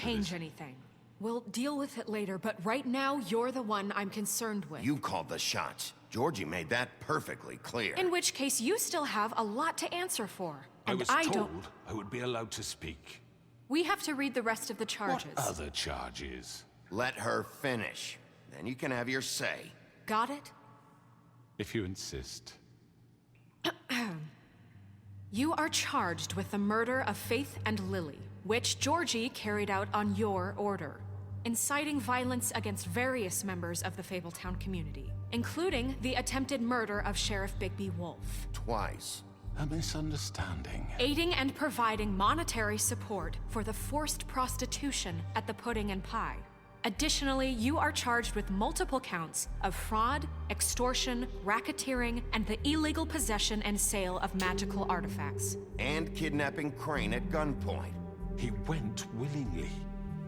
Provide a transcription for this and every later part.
change anything. We'll deal with it later, but right now, you're the one I'm concerned with. You called the shots. Georgie made that perfectly clear. In which case, you still have a lot to answer for. I And was I told don't... I would be allowed to speak. We have to read the rest of the charges. What other charges? Let her finish. Then you can have your say. Got it? If you insist. You are charged with the murder of Faith and Lily, which Georgie carried out on your order, inciting violence against various members of the Fabletown community, including the attempted murder of Sheriff Bigby Wolf. Twice. A misunderstanding. Aiding and providing monetary support for the forced prostitution at the Pudding and Pie. Additionally, you are charged with multiple counts of fraud, extortion, racketeering, and the illegal possession and sale of magical artifacts. And kidnapping Crane at gunpoint. He went willingly.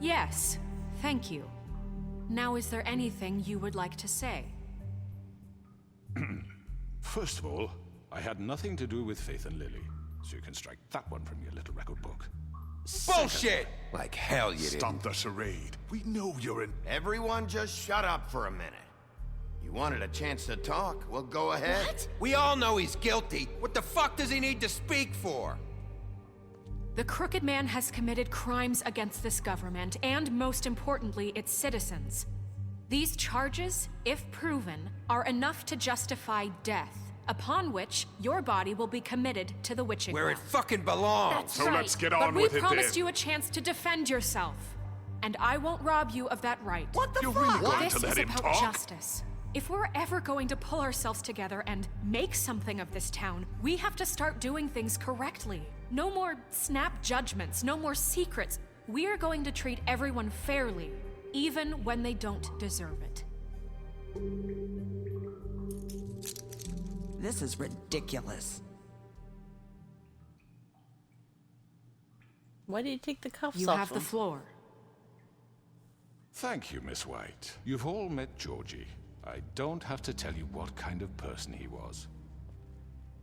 Yes, thank you. Now, is there anything you would like to say? First of all, I had nothing to do with Faith and Lily, so you can strike that one from your little record book. Bullshit! Like hell you didn't. Stop the charade. We know you're in... Everyone just shut up for a minute. You wanted a chance to talk? Well, go ahead. What? We all know he's guilty. What the fuck does he need to speak for? The Crooked Man has committed crimes against this government, and most importantly, its citizens. These charges, if proven, are enough to justify death, upon which your body will be committed to the witching Where it well. fucking belongs. That's So right. let's get on but with we it promised then. you a chance to defend yourself, and I won't rob you of that right. What the You're fuck? really going This to let is him about talk? justice. If we're ever going to pull ourselves together and make something of this town, we have to start doing things correctly. No more snap judgments, no more secrets. We are going to treat everyone fairly, even when they don't deserve it. This is ridiculous. Why did you take the cuffs You off have the him? floor. Thank you, Miss White. You've all met Georgie. I don't have to tell you what kind of person he was.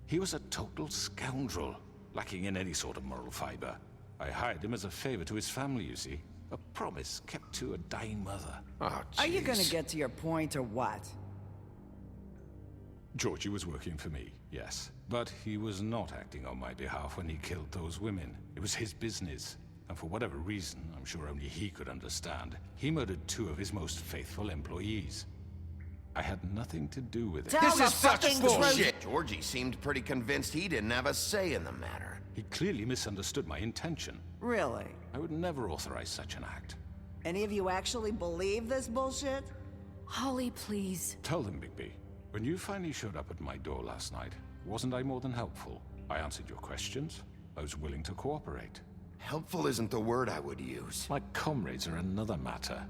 He was a total scoundrel, lacking in any sort of moral fiber. I hired him as a favor to his family, you see. A promise kept to a dying mother. Oh, Are you gonna jeez. get to your point or what? Georgie was working for me, yes. But he was not acting on my behalf when he killed those women. It was his business. And for whatever reason, I'm sure only he could understand, he murdered 2 of his most faithful employees. I had nothing to do with it. Tell This the is such fucking bullshit. truth. Georgie seemed pretty convinced he didn't have a say in the matter. He clearly misunderstood my intention. Really? I would never authorize such an act. Any of you actually believe this bullshit? Holly, please. Tell them, Bigby. When you finally showed up at my door last night, wasn't I more than helpful? I answered your questions. I was willing to cooperate. Helpful isn't the word I would use. My comrades are another matter.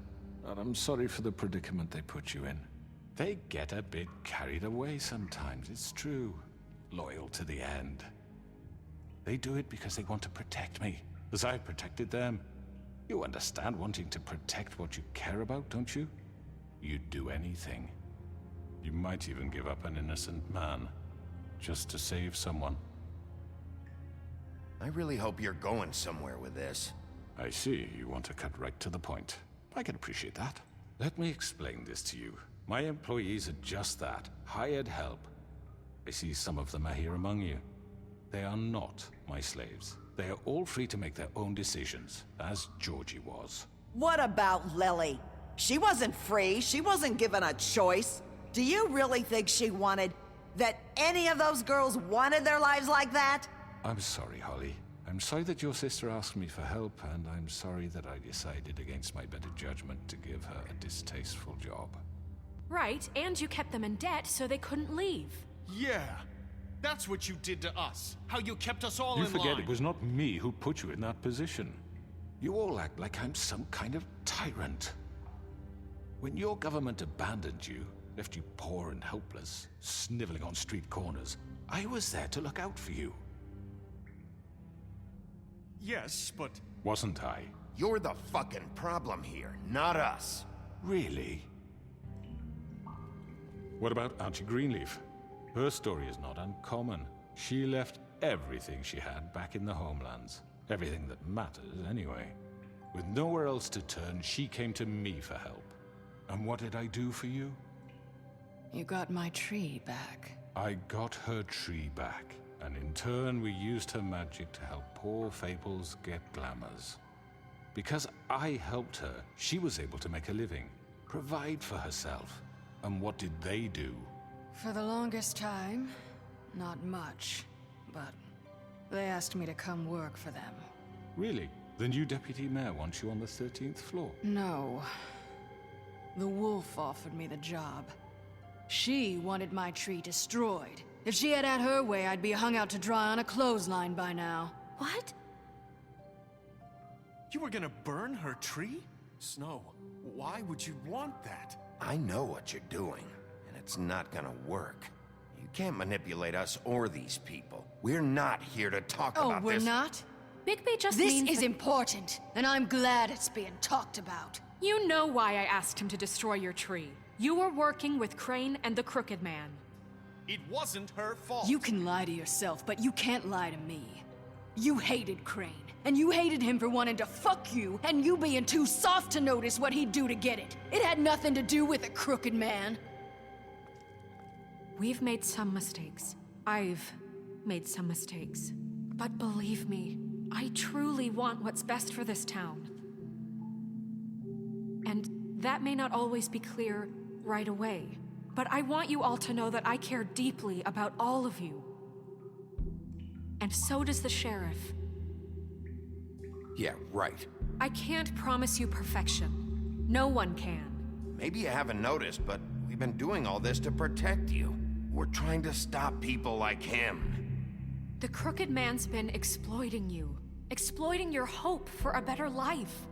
And I'm sorry for the predicament they put you in. They get a bit carried away sometimes, it's true. Loyal to the end. They do it because they want to protect me, as I've protected them. You understand wanting to protect what you care about, don't you? You'd do anything. You might even give up an innocent man, just to save someone. I really hope you're going somewhere with this. I see, you want to cut right to the point. I can appreciate that. Let me explain this to you. My employees are just that, hired help. I see some of them are here among you. They are not my slaves. They are all free to make their own decisions, as Georgie was. What about Lily? She wasn't free. She wasn't given a choice. Do you really think she wanted... that any of those girls wanted their lives like that? I'm sorry, Holly. I'm sorry that your sister asked me for help, and I'm sorry that I decided against my better judgment to give her a distasteful job. Right, and you kept them in debt so they couldn't leave. Yeah, that's what you did to us. How you kept us all You in forget line. it was not me who put you in that position. You all act like I'm some kind of tyrant. When your government abandoned you, left you poor and helpless, sniveling on street corners, I was there to look out for you. Yes, but... Wasn't I? You're the fucking problem here, not us. Really? What about Auntie Greenleaf? Her story is not uncommon. She left everything she had back in the homelands. Everything that matters, anyway. With nowhere else to turn, she came to me for help. And what did I do for you? You got my tree back. I got her tree back, and in turn we used her magic to help poor Fables get glamours. Because I helped her, she was able to make a living, provide for herself. And what did they do? For the longest time, not much. But they asked me to come work for them. Really? The new deputy mayor wants you on the 13th floor? No. The wolf offered me the job. She wanted my tree destroyed. If she had her way, I'd be hung out to dry on a clothesline by now. What? You were gonna burn her tree? Snow, why would you want that? I know what you're doing, and it's not gonna work. You can't manipulate us or these people. We're not here to talk about Oh, this. we're not? Bigby just This means is that- important, and I'm glad it's being talked about. You know why I asked him to destroy your tree. You were working with Crane and the Crooked Man. It wasn't her fault. You can lie to yourself, but you can't lie to me. You hated Crane, and you hated him for wanting to fuck you, and you being too soft to notice what he'd do to get it. It had nothing to do with the Crooked Man. We've made some mistakes. I've made some mistakes. But believe me, I truly want what's best for this town. And that may not always be clear right away. But I want you all to know that I care deeply about all of you. And so does the sheriff. Yeah, right. I can't promise you perfection. No one can. Maybe you haven't noticed, but we've been doing all this to protect you. We're trying to stop people like him. The Crooked Man's been exploiting you. Exploiting your hope for a better life.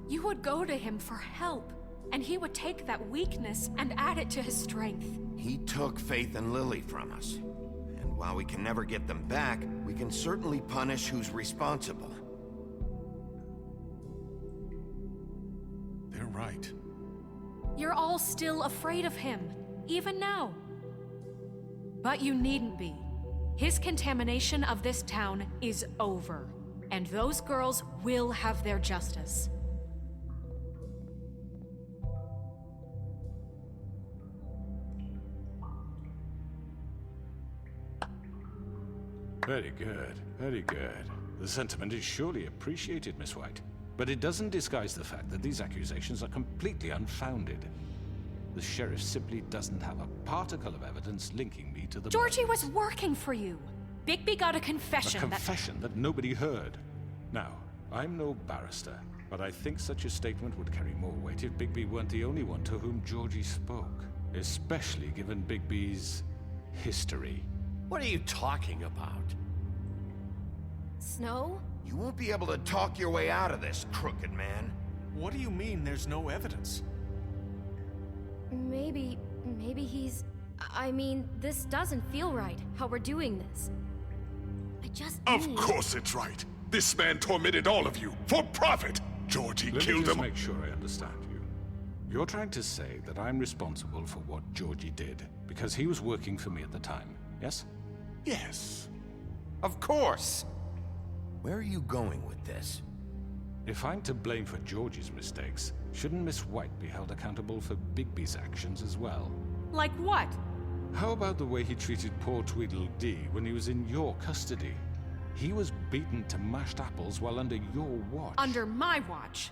You would go to him for help, and he would take that weakness and add it to his strength. He took Faith and Lily from us. And while we can never get them back, we can certainly punish who's responsible. They're right. You're all still afraid of him, even now. But you needn't be. His contamination of this town is over, and those girls will have their justice. Very good, very good. The sentiment is surely appreciated, Miss White. But it doesn't disguise the fact that these accusations are completely unfounded. The sheriff simply doesn't have a particle of evidence linking me to the Georgie murders. was working for you. Bigby got a confession A confession that nobody heard. Now, I'm no barrister, but I think such a statement would carry more weight if Bigby weren't the only one to whom Georgie spoke. Especially given Bigby's history. What are you talking about? Snow? You won't be able to talk your way out of this, Crooked Man. What do you mean there's no evidence? Maybe he's... I mean, this doesn't feel right, how we're doing this. I just Of need... course it's right. This man tormented all of you for profit. Georgie Let me killed just him. make sure I understand you. You're trying to say that I'm responsible for what Georgie did because he was working for me at the time, yes? Yes. Of course! Where are you going with this? If I'm to blame for Georgie's mistakes, shouldn't Miss White be held accountable for Bigby's actions as well? Like what? How about the way he treated poor Tweedledee when he was in your custody? He was beaten to mashed apples while under your watch. Under my watch.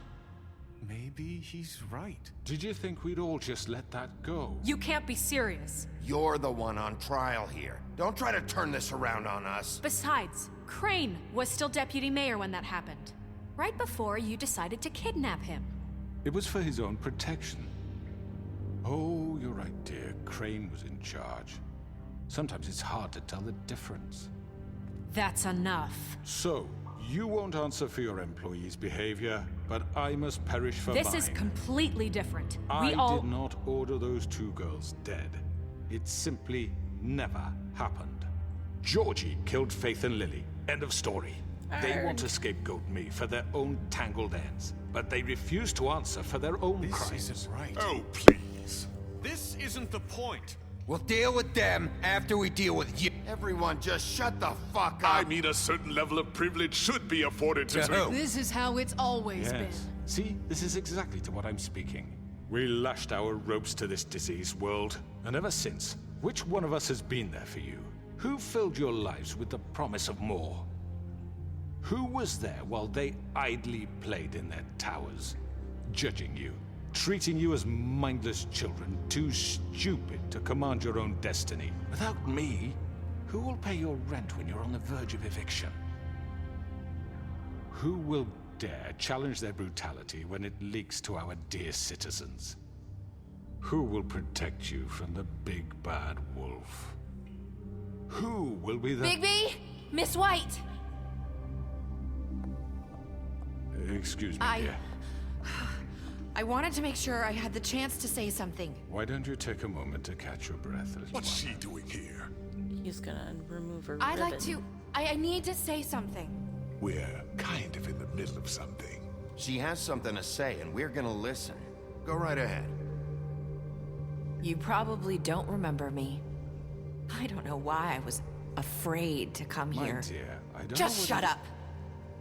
Maybe he's right. Did you think we'd all just let that go? You can't be serious. You're the one on trial here. Don't try to turn this around on us. Besides, Crane was still deputy mayor when that happened. Right before you decided to kidnap him. It was for his own protection. Oh, you're right, dear. Crane was in charge. Sometimes it's hard to tell the difference. That's enough. So, you won't answer for your employees' behavior, but I must perish for mine. This is completely different. I We all... did not order those two girls dead. It simply never happened. Georgie killed Faith and Lily. End of story. They want to scapegoat me for their own tangled ends, but they refuse to answer for their own This crimes. isn't right. Oh, please. This isn't the point. We'll deal with them after we deal with you. Everyone just shut the fuck up. I mean, a certain level of privilege should be afforded to To who? This is how it's always Yes, been. See, this is exactly to what I'm speaking. We lashed our ropes to this diseased world, and ever since, which one of us has been there for you? Who filled your lives with the promise of more? Who was there while they idly played in their towers, judging you, treating you as mindless children, too stupid to command your own destiny? Without me, who will pay your rent when you're on the verge of eviction? Who will dare challenge their brutality when it leaks to our dear citizens? Who will protect you from the big bad wolf? Who will be the— Bigby! Miss White! Excuse me, dear. I wanted to make sure I had the chance to say something. Why don't you take a moment to catch your breath, little What's one? she doing here? He's gonna remove her I'd ribbon. like to... I need to say something. We're kind of in the middle of something. She has something to say, and we're gonna listen. Go right ahead. You probably don't remember me. I don't know why I was afraid to come My here. dear, I don't Just know shut up.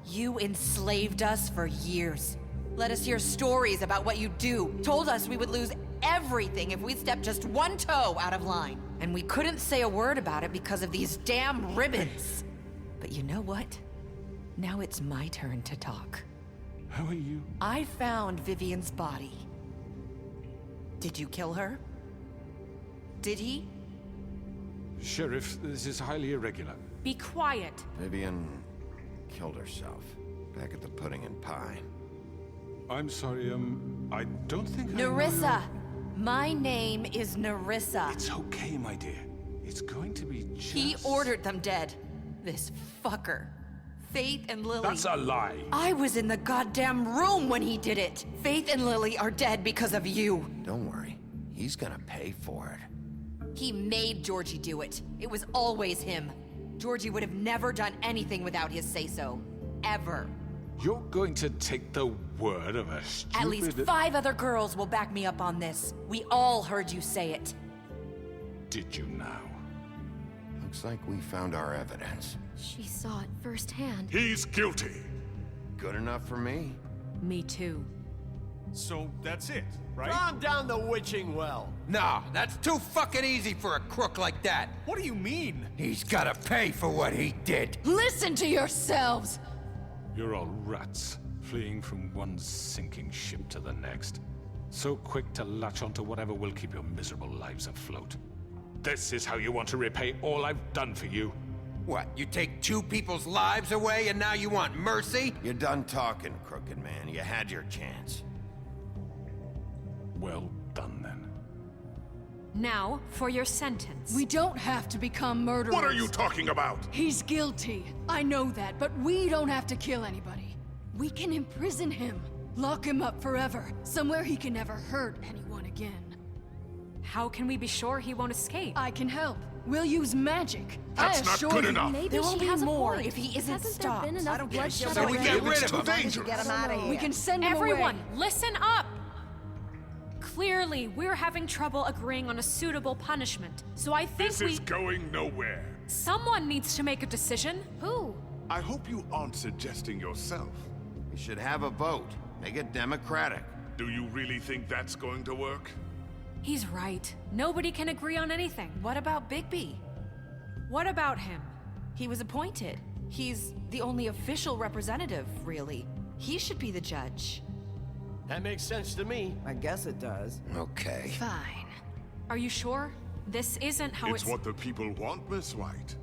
You enslaved us for years. Let us hear stories about what you do. Told us we would lose everything if we stepped just one toe out of line. And we couldn't say a word about it because of these damn ribbons. But you know what? Now it's my turn to talk. How are you? I found Vivian's body. Did you kill her? Did he? Sheriff, this is highly irregular. Be quiet. Vivian killed herself back at the Pudding and Pie. I'm sorry, I don't think Nerissa! My name is Nerissa. It's okay, my dear. It's going to be just... He ordered them dead. This fucker. Faith and Lily. That's a lie. I was in the goddamn room when he did it. Faith and Lily are dead because of you. Don't worry. He's gonna pay for it. He made Georgie do it. It was always him. Georgie would have never done anything without his say-so. Ever. You're going to take the word of a stupid... At least 5 other girls will back me up on this. We all heard you say it. Did you now? Looks like we found our evidence. She saw it firsthand. He's guilty. Good enough for me. Me too. So that's it, right? Calm down the witching well. Nah, that's too fucking easy for a crook like that. What do you mean? He's gotta pay for what he did. Listen to yourselves! You're all rats, fleeing from one sinking ship to the next. So quick to latch onto whatever will keep your miserable lives afloat. This is how you want to repay all I've done for you? What, you take 2 people's lives away and now you want mercy? You're done talking, crooked man. You had your chance. Well done, then. Now, for your sentence. We don't have to become murderers. What are you talking about? He's guilty. I know that, but we don't have to kill anybody. We can imprison him. Lock him up forever. Somewhere he can never hurt anyone again. How can we be sure he won't escape? I can help. We'll use magic. That's I not assure good you. enough. Maybe There she will be has more a point. if he isn't Hasn't stopped. there been I enough don't care. bloodshed So we already? get rid It's of too him. dangerous. Get him out of here. We can send him Everyone, away. listen up! Clearly, we're having trouble agreeing on a suitable punishment. So I think This is going nowhere. someone needs to make a decision. Who? I hope you aren't suggesting yourself. We should have a vote. Make it democratic. Do you really think that's going to work? He's right. Nobody can agree on anything. What about Bigby? What about him? He was appointed. He's the only official representative, really. He should be the judge. That makes sense to me. I guess it does. Okay. Fine. Are you sure? This isn't how It's what the people want, Miss White.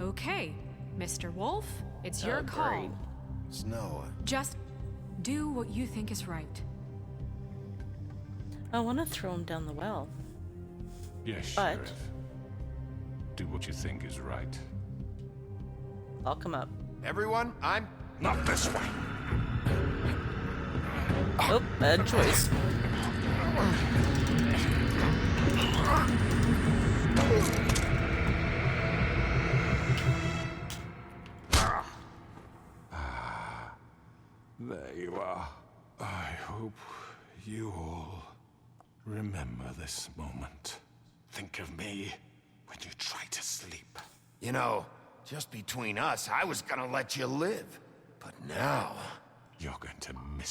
Okay, Mr. Wolf, it's your Agreed. call. Snow. Just do what you think is right. I want to throw him down the well. Yes, But- Sheriff. Do what you think is right. I'll come up. Everyone, I'm... Not this way! Oh, bad choice. There you are. I hope you all remember this moment. Think of me when you try to sleep. You know, just between us, I was gonna let you live. But now... You're going to miss